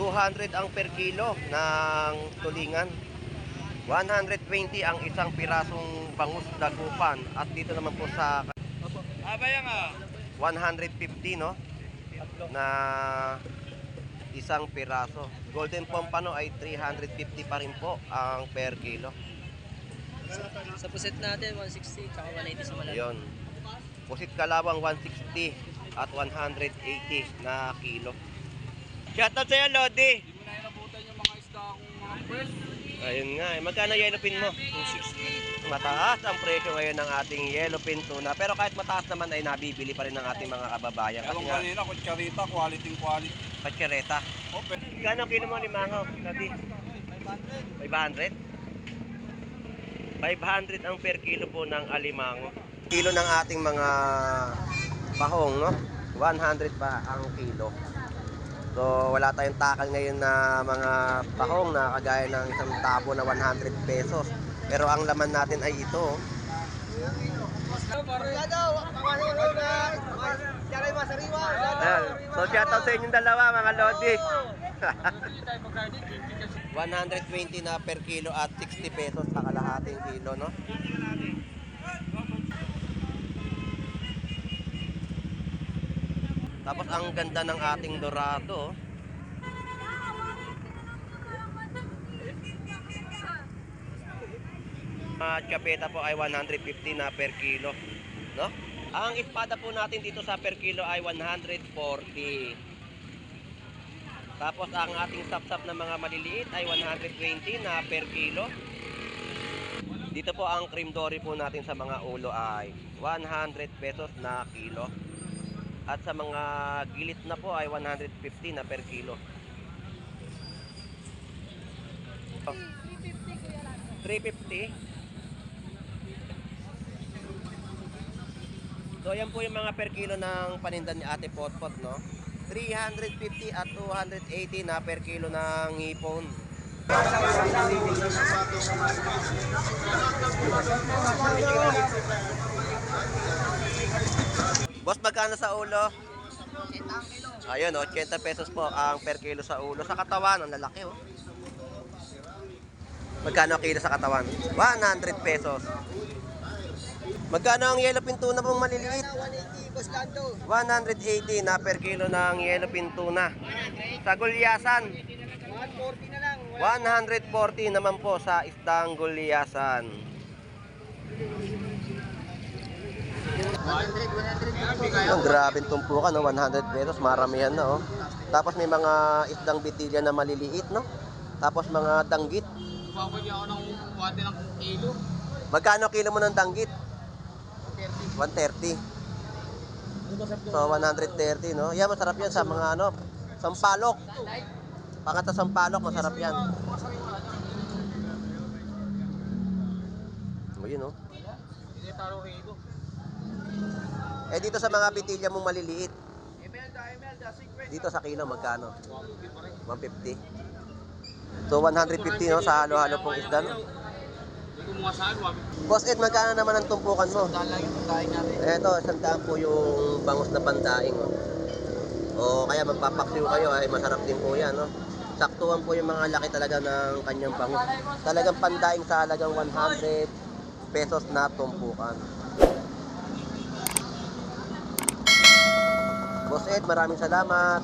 200 ang per kilo ng tulingan. 120 ang isang pirasong bangus dagupan. At dito naman po sa 150, no, na isang piraso. Golden Pompano ay 350 pa rin po ang per kilo. Sa puset natin, 160, tsaka 180 sa malaki. Yun. Pusit kalawang 160 at 180 na kilo. Shoutout sa'yo, Lodi. Hindi mo na inabutan yung mga isda kung mga fresh. Ayun nga, magkano yellowfin mo? 260. Mataas ang presyo ngayon ng ating yellowfin tuna. Pero kahit mataas naman ay nabibili pa rin ng ating mga kababayan. Kasi Ewan nga, kanina, kutsarita, quality. patsyereta. Open. Gano'ng kilo mo limango, Lodi? 500? 500 ang per kilo po ng alimango. Kilo ng ating mga bahong, no? 100 pa ang kilo. So wala tayong takal ngayon na mga bahong na kagaya ng isang tabo na 100 pesos. Pero ang laman natin ay ito. Ayan. So shoutout sa inyong dalawa mga Lodi. 120 na per kilo at 60 pesos sa kalahating kilo, no? Tapos ang ganda ng ating dorado. At kapeta po ay 150 na per kilo, no? Ang espada po natin dito sa per kilo ay 140. Tapos ang ating sapsap na mga maliliit ay 120 na per kilo. Dito po ang cream dory po natin sa mga ulo ay 100 pesos na kilo. At sa mga gilit na po ay 150 na per kilo. 350. So yan po yung mga per kilo ng paninda ni Ate Potpot, no? 350 at 280 na per kilo ng hipon. Boss, magkano sa ulo? 80 Ayun, 80 pesos po ang per kilo sa ulo. Sa katawan, ang lalaki, oh. Magkano kilo sa katawan? 100 pesos. Magkano ang yellowfin tuna pong maliliit? 180 na per kilo ng yellowfin tuna. Sa gulyasan, 140 na lang. 140 naman po sa isdang gulyasan. 100. Ang grabing tumpukan, no? 100 pesos, maramihan na, oh. Tapos may mga isdang bitilya na maliliit, no? Tapos mga danggit. Babagyan ako ng wate ng kilo. Magkano kilo mo ng danggit? 130. So 130, no? Yan, masarap yan sa mga ano, sampalok. Pangata sampalok, masarap yan. O yun, no? Eh dito sa mga bitilya mong maliliit, dito sa kilo magkano? 150. So 150, no, sa halo-halo pong isda, no? Boss Ed, magkano naman ang tumpukan mo? Eto, 100 po yung bangus na pandaing, no? O kaya magpapaksiw kayo ay masarap din po yan, no? Saktuhan po yung mga laki talaga ng kanyang bangus. Talagang pandaing sa halagang 100 pesos na tumpukan. Boss Ed, maraming salamat.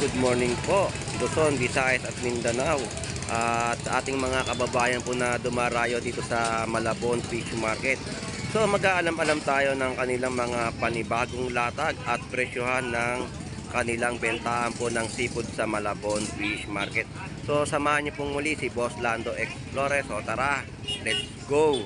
Good morning po. Luzon, Visayas at Mindanao. At ating mga kababayan po na dumarayo dito sa Malabon Fish Market. So mag-aalam-alam tayo ng kanilang mga panibagong latag at presyohan ng kanilang bentahan po ng seafood sa Malabon Fish Market. So samahan niyo pong muli si Boss Lando Explores. So tara, let's go!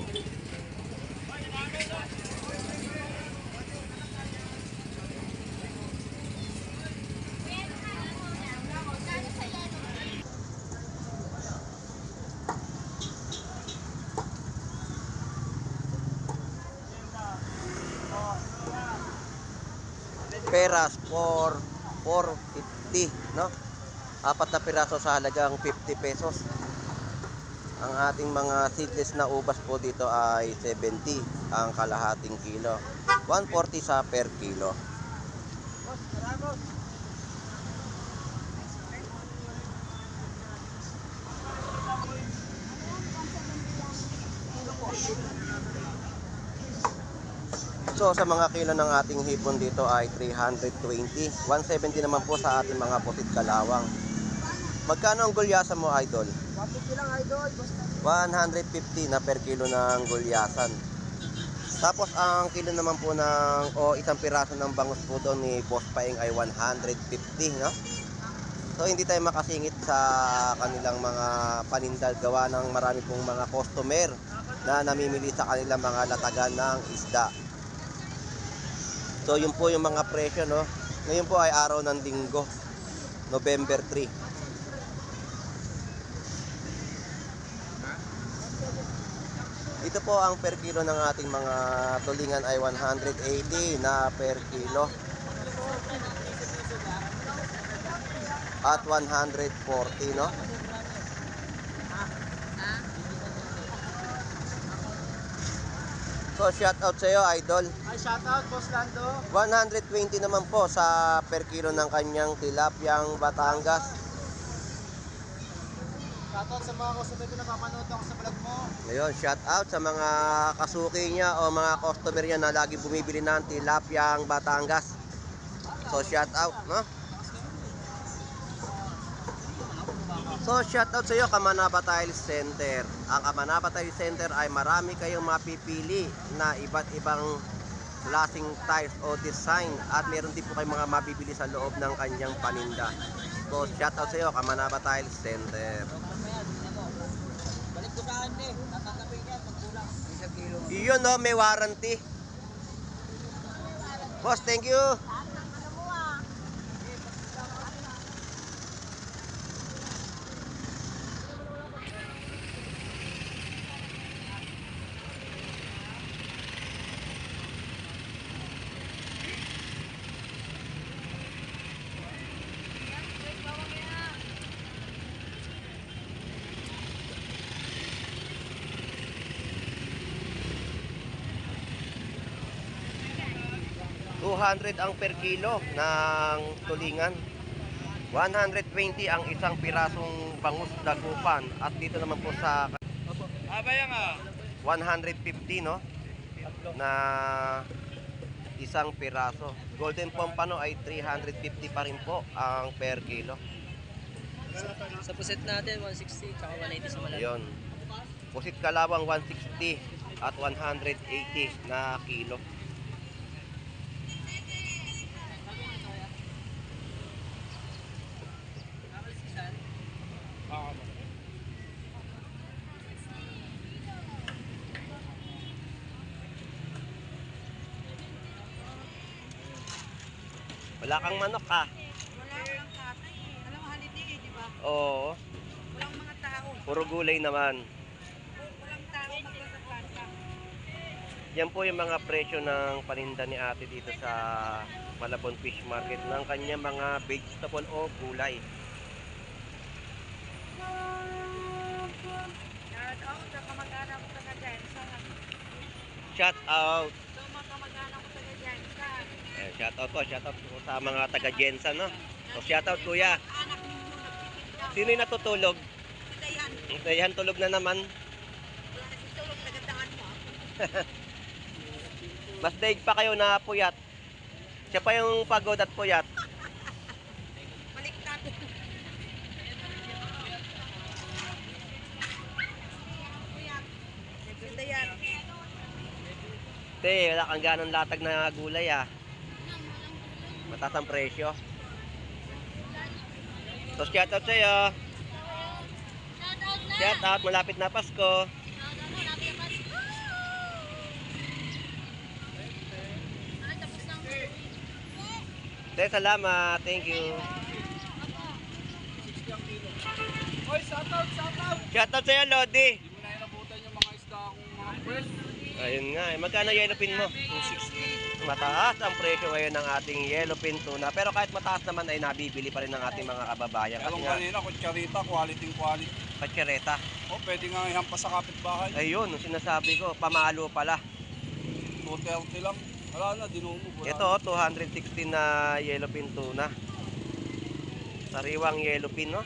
peras for 450, no? 4 na piraso sa halagang 50 pesos. Ang ating mga seedless na ubas po dito ay 70 ang kalahating kilo. 140 sa per kilo. So sa mga kilo ng ating hipon dito ay 320. 170 naman po sa ating mga pusit kalawang. Magkano ang gulyasan mo, idol? 150 lang, idol. 150 na per kilo ng gulyasan. Tapos ang kilo naman po ng isang piraso ng bangus po doon ni Boss Paing ay 150, no? So hindi tayo makasingit sa kanilang mga paninda gawa ng marami pong mga customer na namimili sa kanilang mga latagan ng isda. So yun po yung mga presyo, no? Ngayon po ay araw ng Linggo, November 3. Ito po ang per kilo ng ating mga tulingan ay 180 na per kilo. At 140, no? So shout out sa iyo, idol. Ay, shout out, Boss Lando. 120 naman po sa per kilo ng kanyang tilapyang Batangas. Shout out sa mga customer ko na papanood ako sa vlog mo. Ngayon, shout out sa mga kasuki niya o mga customer niya na lagi bumibili ng tilapyang Batangas. So shout out, no? So shout out sa iyo, Kamanaba Tile Center. Ang Kamanaba Tile Center ay marami kayong mapipili na iba't ibang klaseng tiles o design at meron din po kayong mga mabibili sa loob ng kanyang paninda. So shout out sa iyo, Kamanaba Tile Center. Balik ko saan eh. Tatanggapin niya pag kulang. Isang kilo. Iyon, no, may warranty. Boss, thank you. $200 ang per kilo ng tulingan. 120 ang isang pirasong bangus dagupan. At dito naman po sa Abayang 150, no? Na isang piraso. Golden Pompano ay 350 pa rin po ang per kilo. Sa puset natin, 160, tsaka 180 sa malaki. Ayun. Pusit kalawang 160 at 180 na kilo. Wala kang manok, ah. Wala walang katay eh. Alam mo, holiday eh, di ba? Oo. Walang mga tao. Puro gulay naman. Walang tao magsa planta. Yan po yung mga presyo ng paninda ni ate dito sa Malabon Fish Market ng kanyang mga vegetable o gulay. Shout out sa kamag-anak ko taga Jensen. Shout out. Sa mga kamag-anak ko taga Jensen. Shout out po po sa mga taga Jensen, no? So shout out kuya. Anak ninyo nagtitinda. Sino yung natutulog? Sila yan. Ayan, tulog na naman. Wala na si Tulog, nagandahan mo. Mas daig pa kayo na puyat. Siya pa yung pagod at puyat. Baliktad. Sila yan. Te, wala kang ganong latag na gulay, ah. Mataas ang presyo. So shout out sa'yo. Shout out, malapit na Pasko. Te, salamat. Thank you. Oy, shout out, shout out! Shout out sa'yo, Lodi. Hindi mo na inabutan yung mga isda akong mga fresh. Ayun nga, eh. Magkano yellow pin mo? 260. mataas ang presyo ngayon ng ating yellowfin tuna. Pero kahit mataas naman ay nabibili pa rin ng ating mga kababayan. Kasi Meron nga, kanina, kutsarita, quality. patsyereta. O, pwede nga ihampas sa kapitbahay. Ayun, yung sinasabi ko, pamalo pala. 230 lang. Wala na, dinumog. Wala Ito, 216 na yellowfin tuna. Sariwang yellowfin, no?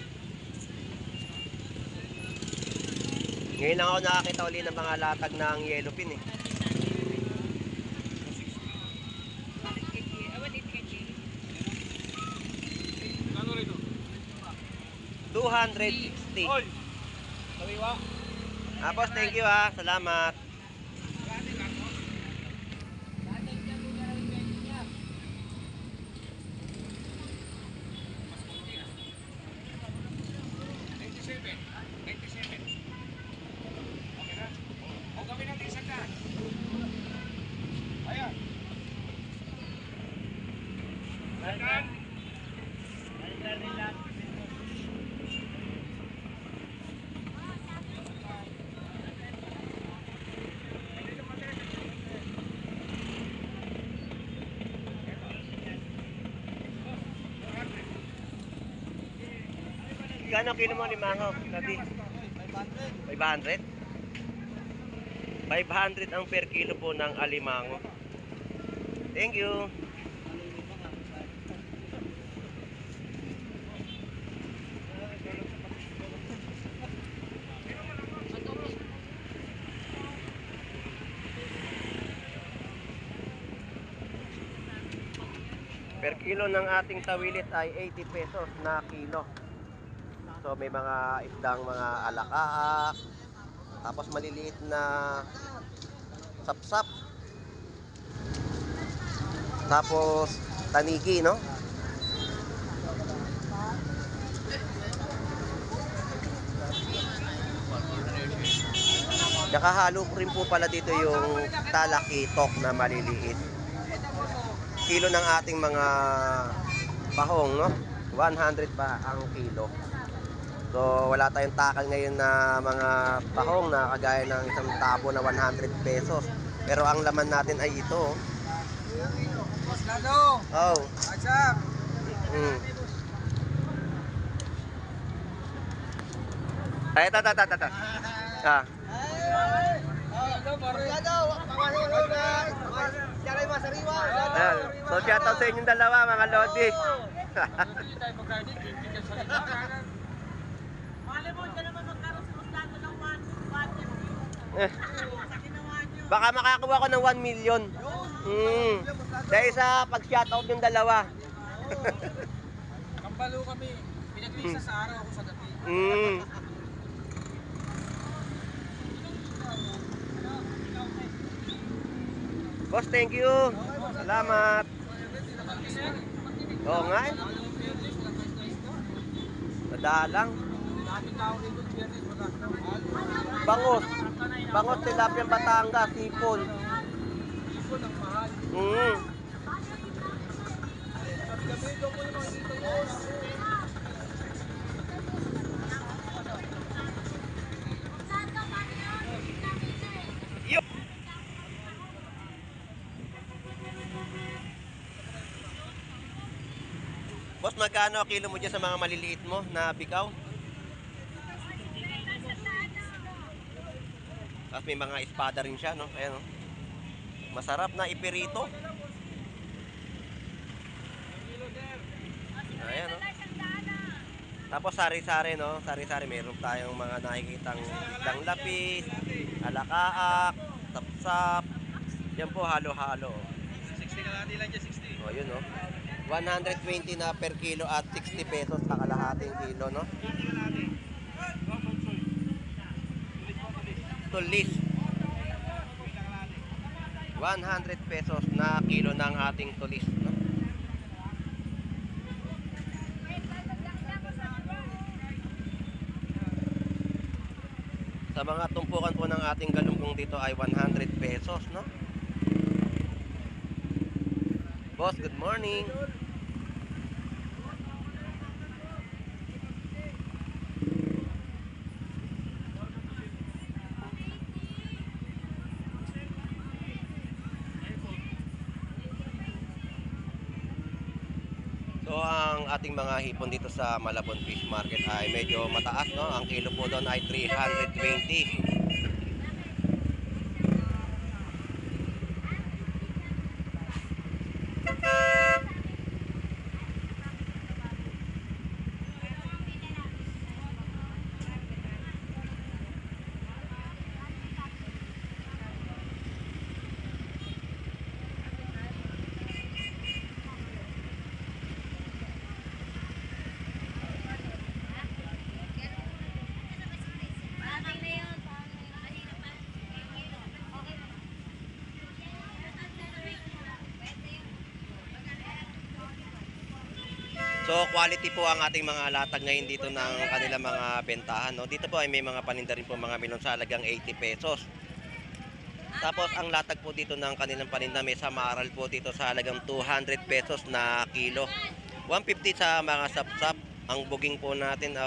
Ngayon lang ako nakakita uli ng mga latag ng yellowfin, eh. Ano rito? 260. Oy! Sariwa. Boss, thank you ha. Salamat. Gano'ng kilo mo limango, Daddy? 500? 500 ang per kilo po ng alimango. Thank you. Per kilo ng ating tawilit ay 80 pesos na kilo. So may mga isdang mga alakaak, tapos maliliit na sapsap, tapos tanigi, no? Nakahalo rin po pala dito yung talakitok na maliliit. Kilo ng ating mga bahong, no? 100 pa ang kilo. So wala tayong takal ngayon na mga bahong na kagaya ng isang tabo na 100 pesos. Pero ang laman natin ay ito. Boss Lado! Oh. What's up? Mm. Ay, ta. Ah. Ayan. So shout out sa inyong dalawa mga lodi. Malimon ka naman magkaroon sa Ustado ng 1 sa ginawa nyo. Baka makakuha ko ng 1 million. Dahil sa pag-shoutout yung dalawa. Kampalo kami. Pinag-isa sa araw ako sa gabi. Boss, thank you. Salamat. Oo nga. Nadalang. Bangus. Bangus, tilapia Batangas, sipon. Boss, magkano kilo mo dyan sa mga maliliit mo na bikaw? Tapos may mga espada rin siya, no? Ayan, no? Masarap na ipirito. Ayan, no? Tapos sari-sari, no? Sari-sari, meron tayong mga nakikitang isdang lapis, alakaak, sapsap. Yan po, halo-halo. 60 ka natin lang dyan, 60. O, yun, no? 120 na per kilo at 60 pesos sa kalahating kilo, no? Tulis. 100 pesos na kilo ng ating tulis, no? Sa mga tumpukan po ng ating galunggong dito ay 100 pesos, no? Boss, good morning. So ang ating mga hipon dito sa Malabon Fish Market ay medyo mataas, no? Ang kilo po doon ay 320. So quality po ang ating mga latag ngayon dito ng kanilang mga bentahan, no? Dito po ay may mga paninda rin po mga melon sa halagang 80 pesos. Tapos ang latag po dito ng kanilang paninda may samaral po dito sa halagang 200 pesos na kilo. 150 sa mga sapsap. Ang buging po natin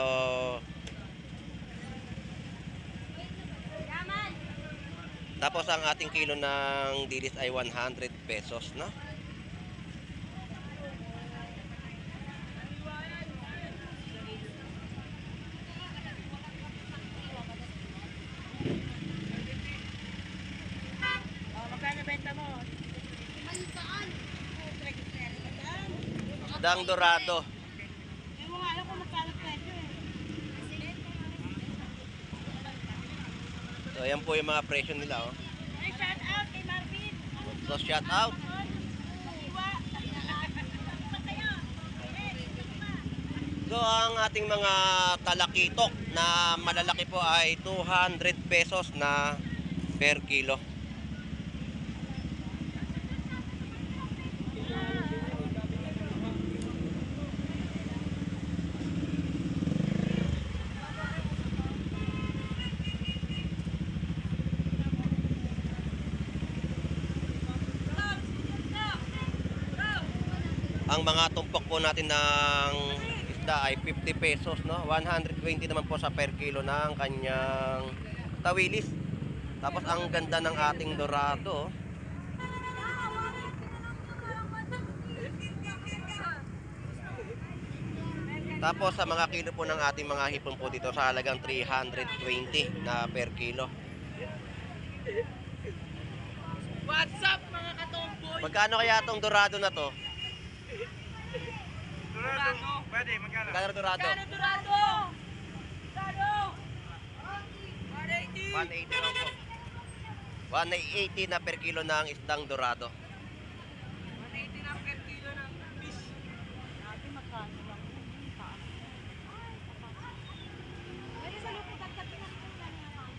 tapos ang ating kilo ng dilis ay 100 pesos, no? Magkano benta mo? Dang dorado. Hindi mo nga alam kung magkano presyo eh. So ayan po yung mga presyo nila, oh. Ay, shout out kay Marvin. So shout out. Iwa. So ang ating mga talakitok na malalaki po ay 200 pesos na per kilo. Ang mga tumpok po natin ng isda ay 50 pesos, no? 120 naman po sa per kilo ng kanyang tawilis. Tapos ang ganda ng ating dorado, oh. Tapos sa mga kilo po ng ating mga hipon po dito sa halagang 320 na per kilo. What's up mga katomboy? Magkano kaya itong dorado na to? Dorado. Pwede, magkano? Magkano dorado? Kano Dorado? Dorado! 180! 180 lang po. 180 na per kilo ng isdang dorado. 180 na per kilo ng fish. Dati magkano lang. Pwede sa lupit at kapinan ko lang naman.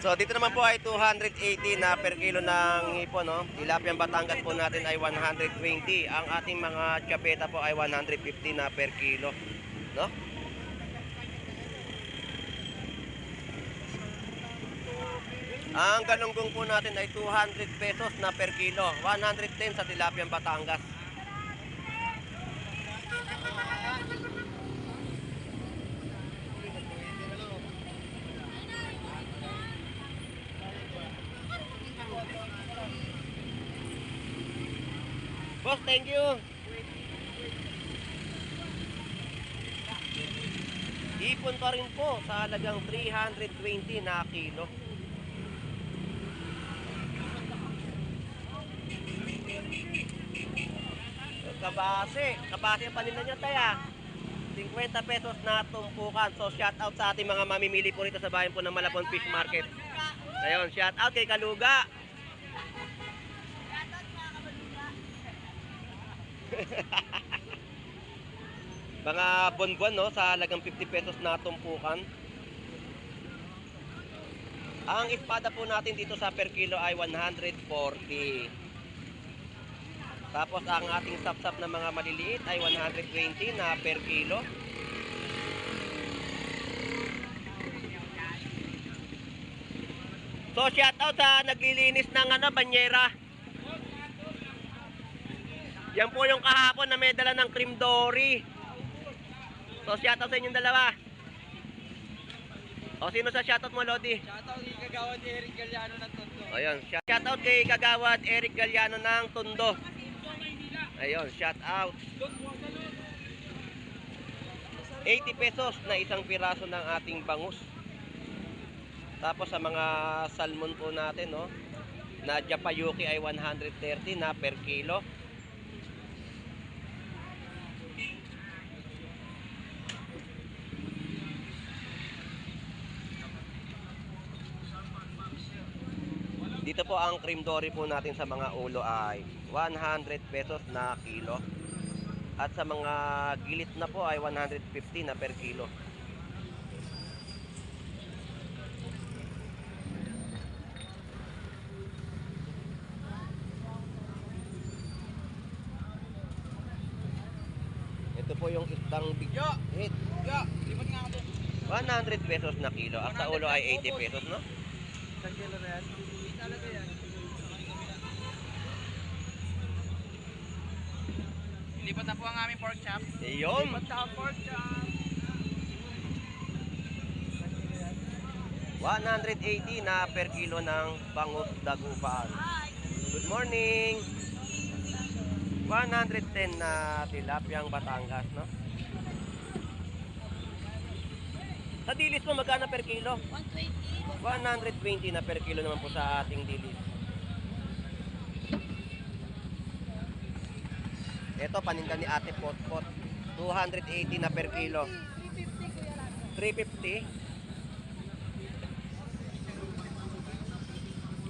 So dito naman po ay 280 na per kilo ng hipon, no? Tilapia Batangas po natin ay 120. Ang ating mga chapeta po ay 150 na per kilo, no? Ang galunggong po natin ay 200 pesos na per kilo. 110 sa Tilapia Batangas. Boss, thank you. Ipon pa rin po sa halagang 320 na kilo. Kabase ang paninda niya taya. 50 pesos na tumpukan. So shout out sa ating mga mamimili po rito sa bayan po ng Malabon Fish Market. Ayun, shout out kay Kaluga. Mga bonbon, no, sa halagang 50 pesos na tumpukan. Ang espada po natin dito sa per kilo ay 140. Tapos ang ating sapsap na mga maliliit ay 120 na per kilo. So shout out sa naglilinis ng banyera. Yan po yung kahapon na may dala ng cream dory. So shout out sa inyong dalawa. O sino sa shout out mo, Lodi? Shoutout kay Kagawad Eric Galliano ng Tondo. Ayun, shout out kay Kagawad Eric Galliano ng Tondo. Ayun, shout out. 80 pesos na isang piraso ng ating bangus. Tapos sa mga salmon po natin, no, na Japayuki ay 130 na per kilo. Dito po ang cream dory po natin sa mga ulo ay 100 pesos na kilo. At sa mga gilit na po ay 150 na per kilo. Ito po yung isdang big hit. 100 pesos na kilo. At sa ulo ay 80 pesos, no? Isang kilo na yan. Hindi talaga yan. Lipat na po ang aming pork chop. Ayun. Lipat na ang pork chop. 180 na per kilo ng bangus dagupan. Good morning. 110 na tilapyang Batangas, no? Sa dilis mo magkano per kilo? 120. 120 na per kilo naman po sa ating dilis. Ito paninda ni Ate Potpot. 280 na per kilo. 350.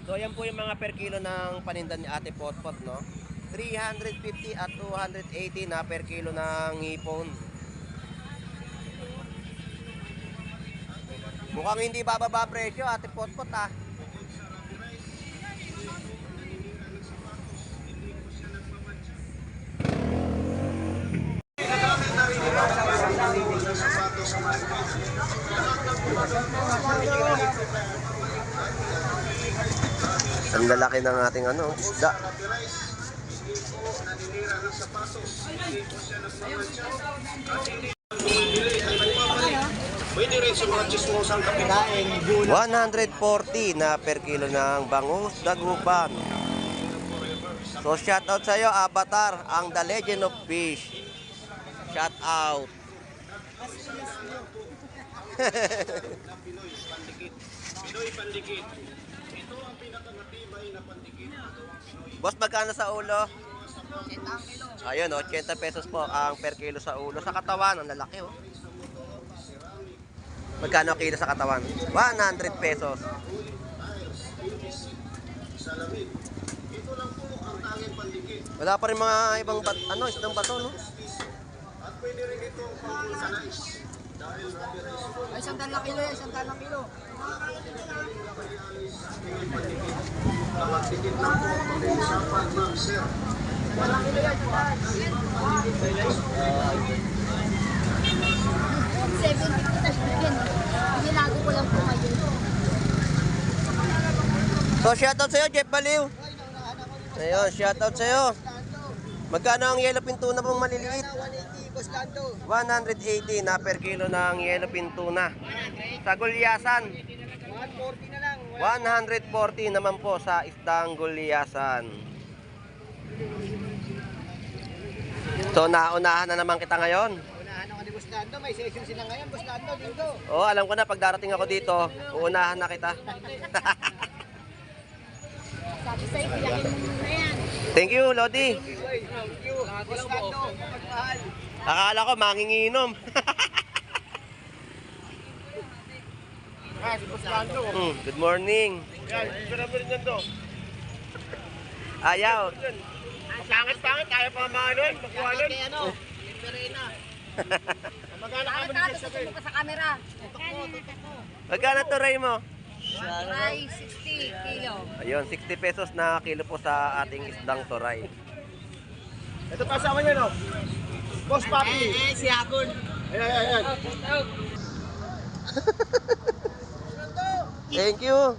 So yan po yung mga per kilo ng paninda ni Ate Potpot, no? 350 at 280 na per kilo ng hipon. Mukhang hindi bababa presyo, Ate Potpot, ah. Ang lalaki ng ating isda. Pwede rin sa mga chismosang kapitain, gula. 140 na per kilo ng bangus dagupan. So shout out sa iyo, Avatar, ang The Legend of Fish. Shout out. Pinoy Pandikit. Ito ang pinakamatibay na pandikit. Boss, magkano sa ulo? Ayun, 80 pesos po ang per kilo sa ulo. Sa katawan, ang lalaki, oh. Magkano kilo sa katawan? 100 pesos. Wala pa rin mga ibang isdang bato, no? At pwede rin itong pang-vulcanize. Ay, 100 kilo yan, 100 kilo. Nakakikit lang po ito sa pag-sir. Binago ko lang po ngayon. So shoutout sa'yo, Jeff Baliw. Ayun, shoutout sa'yo. Magkano ang yellowfin tuna pong maliliit? 180 na per kilo ng yellowfin tuna. Sa gulyasan, 140 na lang. 140 naman po sa isdang gulyasan. So naunahan na naman kita ngayon. Unahan ako ni Boss Lando. May session sila ngayon, Boss Lando, dito. Oh, alam ko na pag darating ako dito, uunahan na kita. Sabi sa'yo, tiyakin mo muna yan. Thank you, Lodi. Thank you. Boss Lando, magmahal. Akala ko manginginom. Si Boss Lando. Good morning. Yan, pira mo rin yan to. Ayaw. Pangit-pangit, kaya pa maanon, magkuhanon. Perena. Magkano ka mo Tato, sa susunod ka sa camera. Magkano turay mo? Ay, 60 kilo. Ayun, 60 pesos na kilo po sa ating isdang turay. Ito pa asawa niya, no? Boss Papi. Si Agon. Ayan. Thank you.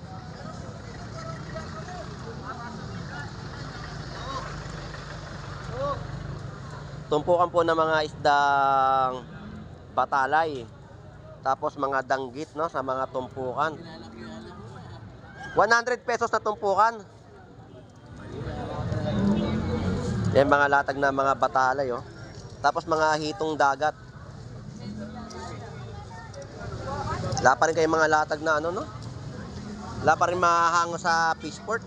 Tumpukan po ng mga isdang batalay. Tapos mga danggit, no, sa mga tumpukan. 100 pesos na tumpukan. Yan mga latag na mga batalay, oh. Tapos mga hitong dagat. Wala pa rin kayong mga latag na ano, no? Wala pa rin mahango sa fishport.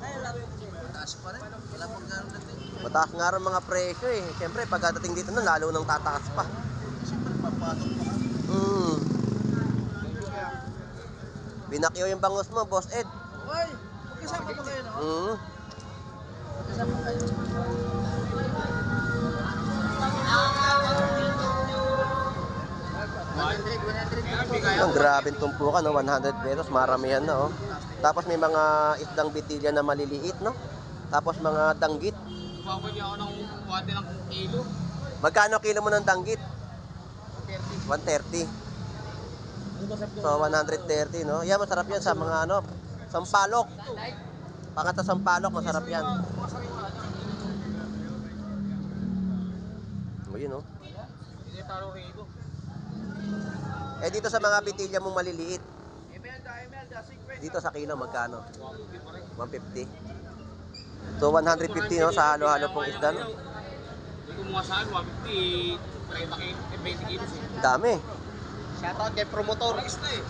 Taas pa rin. Wala pang gano'n natin. Mataas nga rin mga presyo eh. Siyempre, pagdating dito na, lalo nang tataas pa. Siyempre, papasok pa. Binakyo yung bangus mo, Boss Ed. Uy! Magkasama pa kayo, no? Magkasama kayo. Ang grabeng tumpukan, no? 100 pesos, maramihan na, oh. Tapos may mga isdang bitilya na maliliit, no? Tapos mga danggit. Bawal niya ako ng wate ng kilo. Magkano kilo mo ng danggit? 130. So 130, no? Yan, masarap yan sa mga ano, sampalok. Pangata sampalok, masarap yan. O yun, no? Hindi taro rito. Eh dito sa mga bitilya mong maliliit, dito sa kilo magkano? 150. So 150, no, sa halo-halo pong isda, no? Hindi ko mga saan, 150, 30 kilo, 20 kilos eh. Dami. Shoutout kay promotor. Isda eh.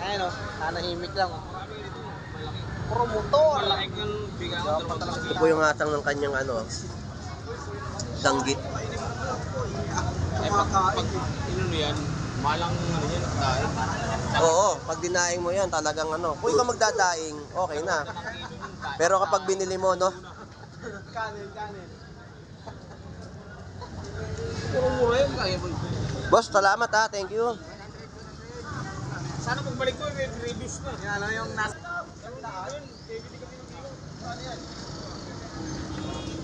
Ayun, oh. Nanahimik lang. Oh. Marami dito, malaki. Promotor! Malaki ng bigang ng Ito po yung asang ng kanyang ano, danggit. Eh, pag inano yan, malang ano yan, dahil. Oo, pag dinaing mo yan, talagang ano. Kung ikaw magdadaing, okay na. Pero kapag binili mo, no? Puro mura yun, kaya mo. Boss, salamat ha. Thank you. Sana pagbalik ko, reduce na. Yan, ano yung nasa...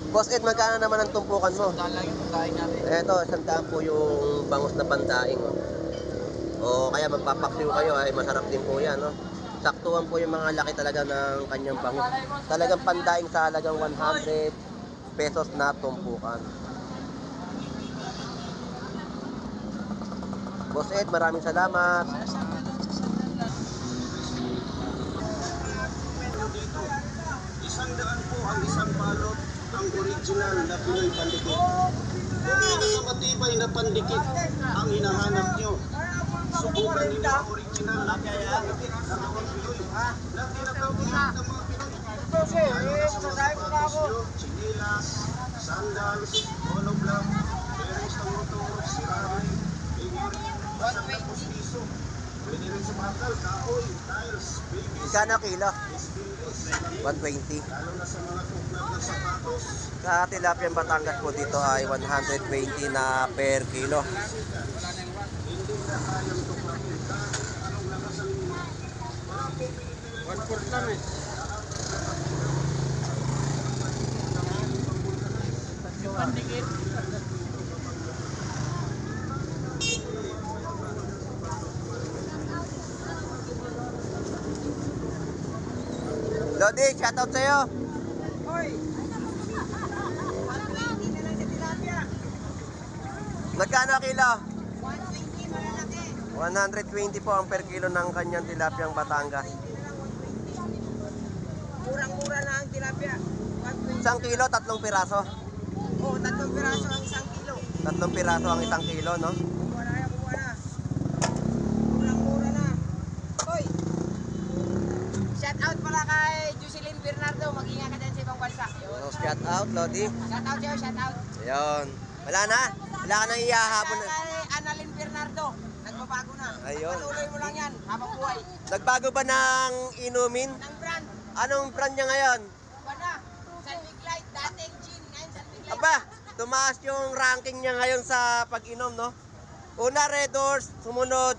Boss Ed, magkano naman ang tumpukan mo? Lang yung pagkain natin. Eto, 100 po yung bangus na pandaing. Oh. O kaya magpapaksiw kayo, ay masarap din po yan. No? Saktuhan po yung mga laki talaga ng kanyang bangus. Talagang pandaing sa halagang 100 pesos na tumpukan. Boss Ed, maraming salamat. Isang daan po ang isang balot ng original na Pinoy pandikit. Kung pinakamatibay na pandikit ang hinahanap nyo, subukan ninyo ang original na pandikit ng mga Pinoy na tinatawag ng mga Pinoy. Chinilas, sandals, monoblock, bearings ng motor, sirami, Santa Postizo. Pwede rin sa bakal, kahoy, tiles, babies, Magkano kilo? spindles, 120. lalo na sa mga tuklap na sapatos. Sa Tilapiang Batangas po dito ay 120 na per kilo. Hindi na kayang tuklapin kahit anong lakas ang mga pumili. 1/4 lang eh. Lodi, shoutout sa'yo. Hoy! 120 na lang sa tilapia. Magkano kilo? 120 malalaki. 120 po ang per kilo ng kanyang Tilapiang Batangas. Murang-mura na ang tilapia. 120. Isang kilo, 3 piraso. Oh, 3 piraso ang 1 kilo. 3 piraso ang isang kilo, no? Kumuha na yan, kumuha na. Murang-mura na. Hoy! Shout out pala kay Jocelyn Bernardo. Mag-ingat ka dyan sa ibang bansa. So, shout out, Lodi. Shout out sa'yo, shout out. Ayun. Wala na. Wala ka nang ihahabon. Shout out kay Annalyn Bernardo. Nagbabago na. Ayun. Patuloy mo lang yan habang buhay. Nagbago ba ng inumin? Ng brand. Anong brand niya ngayon? Wala. San Miguel, dating gin. Ngayon San Miguel. Aba, tumaas yung ranking niya ngayon sa pag-inom, no? Una, Red Horse. Sumunod,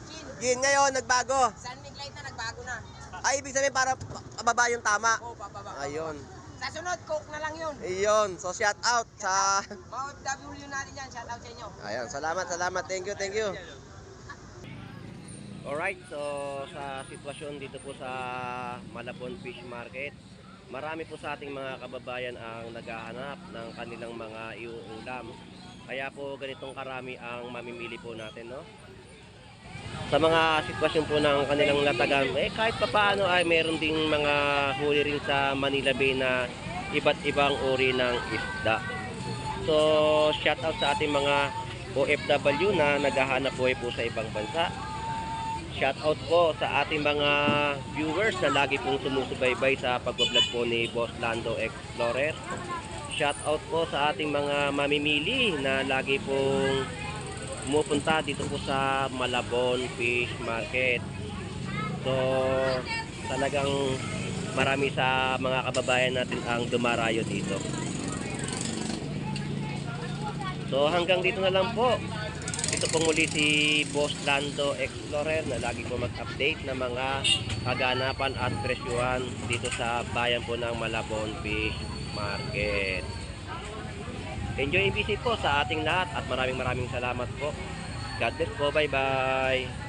Gin. Gin. Ngayon, nagbago. San Miguel na nagbago na. Ay, ibig sabihin para pababa yung tama. Oh, pababa. Ayun. Sa sunod, Coke na lang yun. Ayun. So, shout out sa... Mga W natin yan. Shout out sa inyo. Ayun, salamat. Thank you, thank you. Alright, so sa sitwasyon dito po sa Malabon Fish Market, marami po sa ating mga kababayan ang naghahanap ng kanilang mga iuulam. Kaya po ganitong karami ang mamimili po natin, no? Sa mga sitwasyon po ng kanilang latagan, kahit papaano ay meron ding mga huli rin sa Manila Bay na iba't ibang uri ng isda. So, shout out sa ating mga OFW na naghahanap buhay po sa ibang bansa. Shout out po sa ating mga viewers na lagi pong sumusubaybay sa pag-vlog po ni Boss Lando Explorer. Shout out po sa ating mga mamimili na lagi pong pumupunta dito po sa Malabon Fish Market. So, talagang marami sa mga kababayan natin ang dumarayo dito. So, hanggang dito na lang po. Ito po muli si Boss Lando Explorer na lagi po mag-update ng mga kaganapan at presyuhan dito sa bayan po ng Malabon Fish Market. Enjoy and visit po sa ating lahat at maraming salamat po. God bless po. Bye-bye.